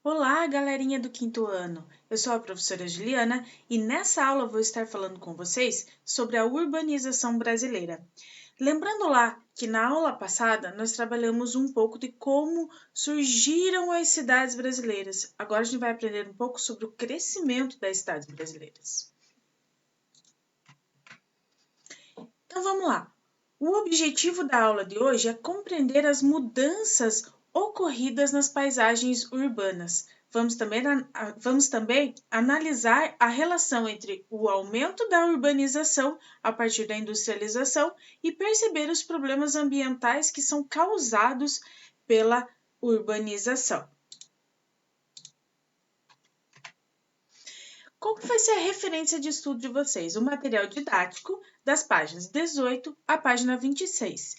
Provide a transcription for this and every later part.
Olá, galerinha do quinto ano! Eu sou a professora Juliana e nessa aula eu vou estar falando com vocês sobre a urbanização brasileira. Lembrando lá que na aula passada nós trabalhamos um pouco de como surgiram as cidades brasileiras. Agora a gente vai aprender um pouco sobre o crescimento das cidades brasileiras. Então vamos lá! O objetivo da aula de hoje é compreender as mudanças ocorridas nas paisagens urbanas. Vamos também analisar a relação entre o aumento da urbanização a partir da industrialização e perceber os problemas ambientais que são causados pela urbanização. Qual que vai ser a referência de estudo de vocês? O material didático das páginas 18 à página 26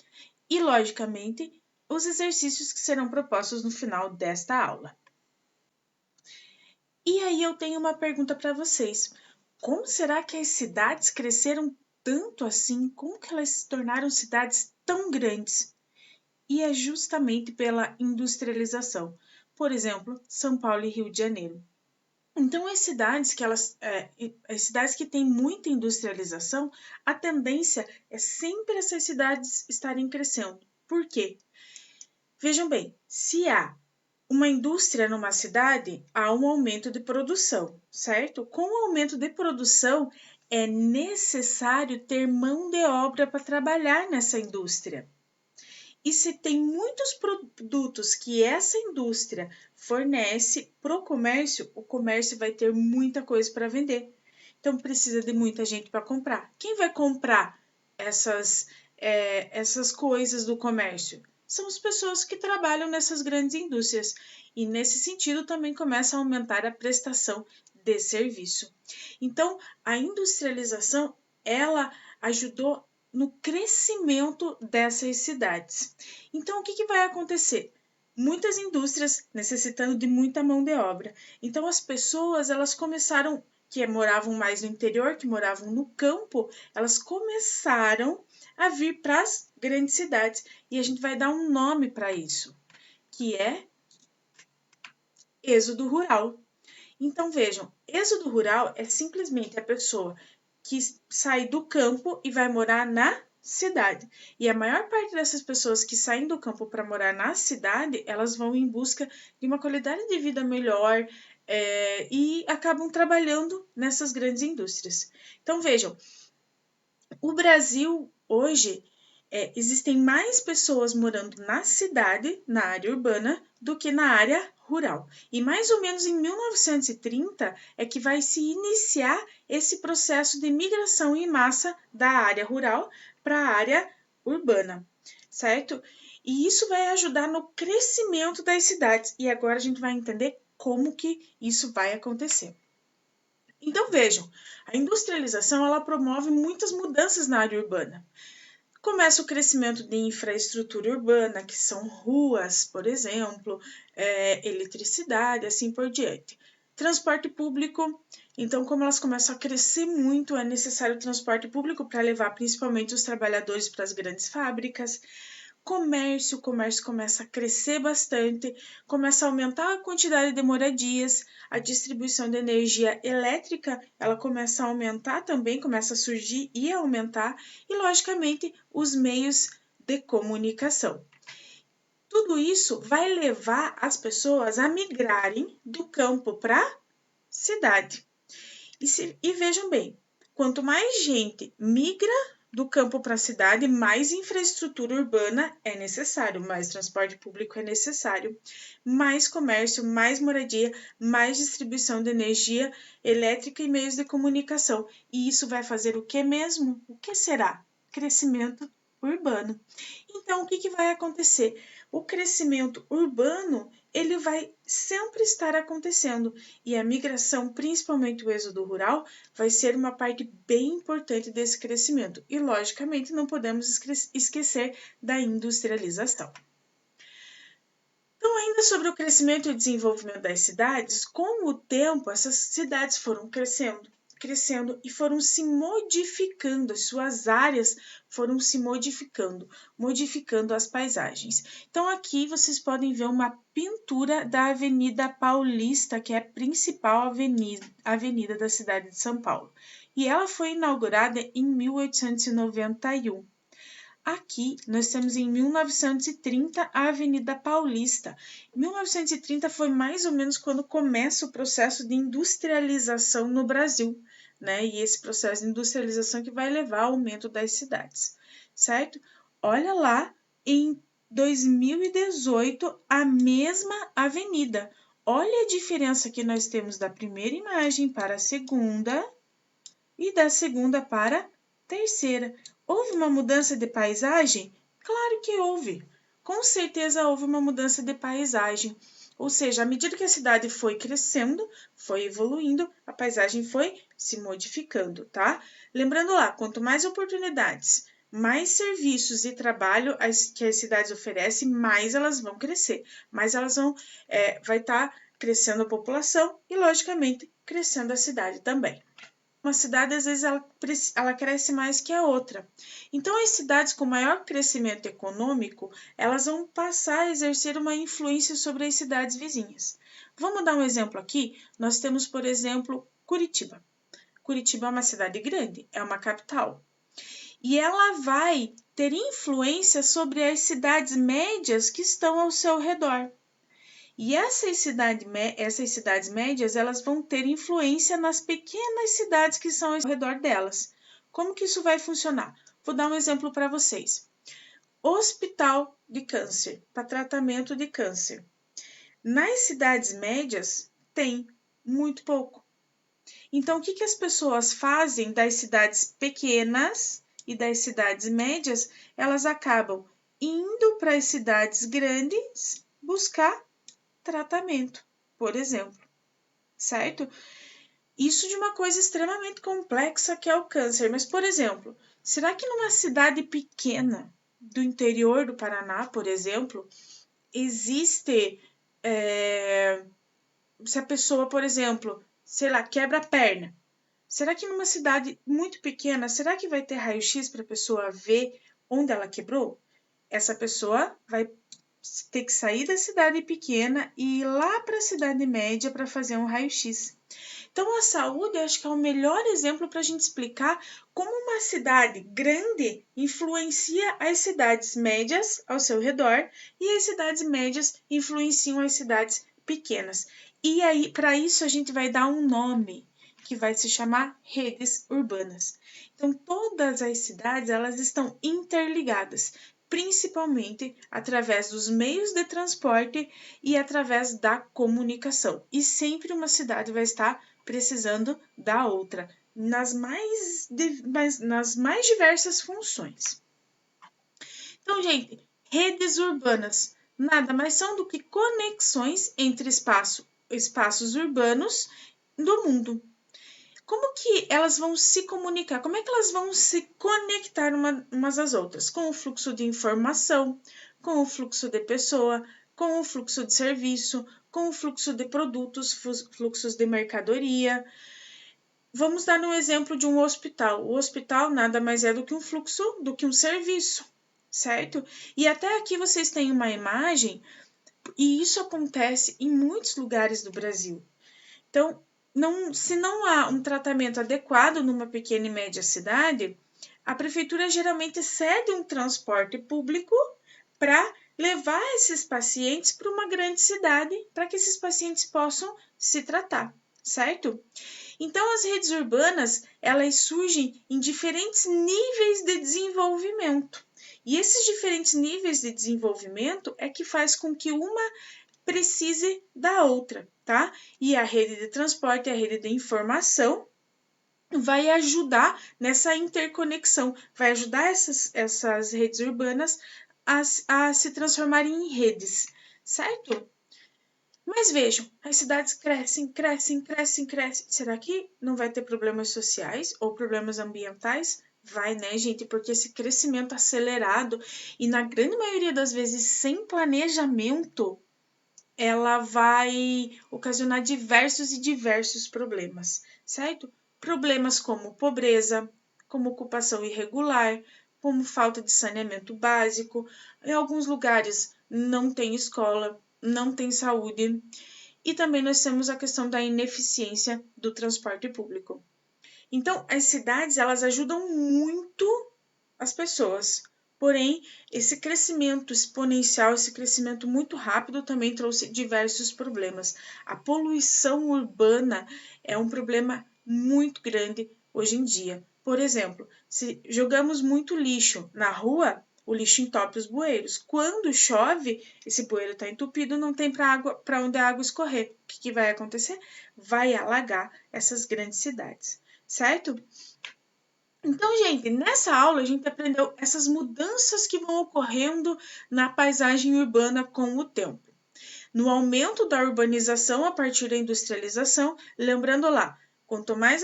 e, logicamente, os exercícios que serão propostos no final desta aula. E aí eu tenho uma pergunta para vocês. Como será que as cidades cresceram tanto assim? Como que elas se tornaram cidades tão grandes? E é justamente pela industrialização. Por exemplo, São Paulo e Rio de Janeiro. Então, as cidades que têm muita industrialização, a tendência é sempre essas cidades estarem crescendo. Por quê? Vejam bem, se há uma indústria numa cidade, há um aumento de produção, certo? Com o aumento de produção, é necessário ter mão de obra para trabalhar nessa indústria. E se tem muitos produtos que essa indústria fornece para o comércio vai ter muita coisa para vender. Então, precisa de muita gente para comprar. Quem vai comprar essas coisas do comércio? São as pessoas que trabalham nessas grandes indústrias. E, nesse sentido, também começa a aumentar a prestação de serviço. Então, a industrialização, ela ajudou no crescimento dessas cidades. Então, o que vai acontecer? Muitas indústrias necessitando de muita mão de obra. Então, as pessoas, elas começaram, que moravam mais no interior, que moravam no campo, elas começaram a vir para as grandes cidades. E a gente vai dar um nome para isso, que é êxodo rural. Então, vejam, êxodo rural é simplesmente a pessoa que sai do campo e vai morar na cidade. E a maior parte dessas pessoas que saem do campo para morar na cidade, elas vão em busca de uma qualidade de vida melhor e acabam trabalhando nessas grandes indústrias. Então, vejam, o Brasil hoje existem mais pessoas morando na cidade, na área urbana, do que na área rural. E mais ou menos em 1930 é que vai se iniciar esse processo de migração em massa da área rural para a área urbana, certo? E isso vai ajudar no crescimento das cidades. E agora a gente vai entender como que isso vai acontecer. Então vejam, a industrialização ela promove muitas mudanças na área urbana. Começa o crescimento de infraestrutura urbana, que são ruas, por exemplo, eletricidade, assim por diante. Transporte público, então, como elas começam a crescer muito, é necessário transporte público para levar principalmente os trabalhadores para as grandes fábricas. O comércio começa a crescer bastante, começa a aumentar a quantidade de moradias, a distribuição de energia elétrica, ela começa a aumentar também, começa a surgir e a aumentar, e logicamente os meios de comunicação. Tudo isso vai levar as pessoas a migrarem do campo para a cidade. E vejam bem, quanto mais gente migra do campo para a cidade, mais infraestrutura urbana é necessário, mais transporte público é necessário, mais comércio, mais moradia, mais distribuição de energia elétrica e meios de comunicação. E isso vai fazer o que mesmo? O que será? Crescimento urbano. Então, o que vai acontecer? O crescimento urbano, ele vai sempre estar acontecendo e a migração, principalmente o êxodo rural, vai ser uma parte bem importante desse crescimento. E, logicamente, não podemos esquecer da industrialização. Então, ainda sobre o crescimento e desenvolvimento das cidades, com o tempo, essas cidades foram crescendo, crescendo e foram se modificando, as suas áreas foram se modificando, modificando as paisagens. Então, aqui vocês podem ver uma pintura da Avenida Paulista, que é a principal avenida da cidade de São Paulo. E ela foi inaugurada em 1891. Aqui, nós temos em 1930 a Avenida Paulista. 1930 foi mais ou menos quando começa o processo de industrialização no Brasil, né? E esse processo de industrialização que vai levar ao aumento das cidades, certo? Olha lá, em 2018, a mesma avenida. Olha a diferença que nós temos da primeira imagem para a segunda e da segunda para a terceira. Houve uma mudança de paisagem? Claro que houve. Com certeza houve uma mudança de paisagem. Ou seja, à medida que a cidade foi crescendo, foi evoluindo, a paisagem foi se modificando, tá? Lembrando lá, quanto mais oportunidades, mais serviços e trabalho que as cidades oferecem, mais elas vão crescer. Mais elas vai estar crescendo a população e, logicamente, crescendo a cidade também. Uma cidade, às vezes, ela cresce mais que a outra. Então, as cidades com maior crescimento econômico, elas vão passar a exercer uma influência sobre as cidades vizinhas. Vamos dar um exemplo aqui? Nós temos, por exemplo, Curitiba. Curitiba é uma cidade grande, é uma capital. E ela vai ter influência sobre as cidades médias que estão ao seu redor. E essas cidades médias, elas vão ter influência nas pequenas cidades que são ao redor delas. Como que isso vai funcionar? Vou dar um exemplo para vocês. Hospital de câncer, para tratamento de câncer. Nas cidades médias, tem muito pouco. Então, o que as pessoas fazem das cidades pequenas e das cidades médias? Elas acabam indo para as cidades grandes buscar tratamento, por exemplo, certo? Isso de uma coisa extremamente complexa que é o câncer. Mas, por exemplo, será que numa cidade pequena do interior do Paraná, por exemplo, existe, se a pessoa, por exemplo, sei lá, quebra a perna, será que numa cidade muito pequena, será que vai ter raio-x para a pessoa ver onde ela quebrou? Essa pessoa vai ter que sair da cidade pequena e ir lá para a cidade média para fazer um raio-x. Então, a saúde, eu acho que é o melhor exemplo para a gente explicar como uma cidade grande influencia as cidades médias ao seu redor e as cidades médias influenciam as cidades pequenas. E aí, para isso, a gente vai dar um nome, que vai se chamar redes urbanas. Então, todas as cidades, elas estão interligadas, principalmente através dos meios de transporte e através da comunicação. E sempre uma cidade vai estar precisando da outra, nas mais diversas funções. Então, gente, redes urbanas nada mais são do que conexões entre espaços urbanos do mundo. Como que elas vão se comunicar? Como é que elas vão se conectar umas às outras? Com o fluxo de informação, com o fluxo de pessoa, com o fluxo de serviço, com o fluxo de produtos, fluxos de mercadoria. Vamos dar um exemplo de um hospital. O hospital nada mais é do que um fluxo, do que um serviço, certo? E até aqui vocês têm uma imagem, e isso acontece em muitos lugares do Brasil. Então, se não há um tratamento adequado numa pequena e média cidade, a prefeitura geralmente cede um transporte público para levar esses pacientes para uma grande cidade, para que esses pacientes possam se tratar, certo? Então, as redes urbanas, elas surgem em diferentes níveis de desenvolvimento. E esses diferentes níveis de desenvolvimento é que faz com que uma precise da outra, tá? E a rede de transporte, a rede de informação vai ajudar nessa interconexão, vai ajudar essas redes urbanas a se transformarem em redes, certo? Mas vejam, as cidades crescem. Será que não vai ter problemas sociais ou problemas ambientais? Vai, né, gente? Porque esse crescimento acelerado e, na grande maioria das vezes, sem planejamento, ela vai ocasionar diversos problemas, certo? problemas como pobreza, como ocupação irregular, como falta de saneamento básico. Em alguns lugares não tem escola, não tem saúde. E também nós temos a questão da ineficiência do transporte público. Então, as cidades, elas ajudam muito as pessoas. Porém, esse crescimento exponencial, esse crescimento muito rápido também trouxe diversos problemas. A poluição urbana é um problema muito grande hoje em dia. Por exemplo, se jogamos muito lixo na rua, o lixo entope os bueiros. Quando chove, esse bueiro está entupido, não tem para onde a água escorrer. O que vai acontecer? Vai alagar essas grandes cidades, certo? Então, gente, nessa aula a gente aprendeu essas mudanças que vão ocorrendo na paisagem urbana com o tempo. No aumento da urbanização a partir da industrialização, lembrando lá, quanto mais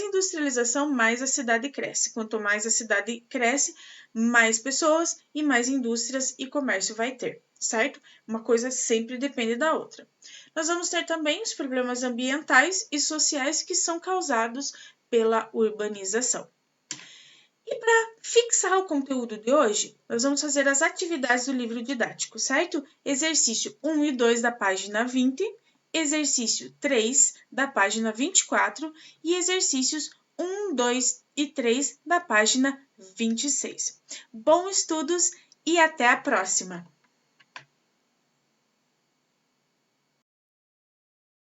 industrialização, mais a cidade cresce. Quanto mais a cidade cresce, mais pessoas e mais indústrias e comércio vai ter, certo? Uma coisa sempre depende da outra. Nós vamos ter também os problemas ambientais e sociais que são causados pela urbanização. E para fixar o conteúdo de hoje, nós vamos fazer as atividades do livro didático, certo? Exercício 1 e 2 da página 20, exercício 3 da página 24 e exercícios 1, 2 e 3 da página 26. Bons estudos e até a próxima!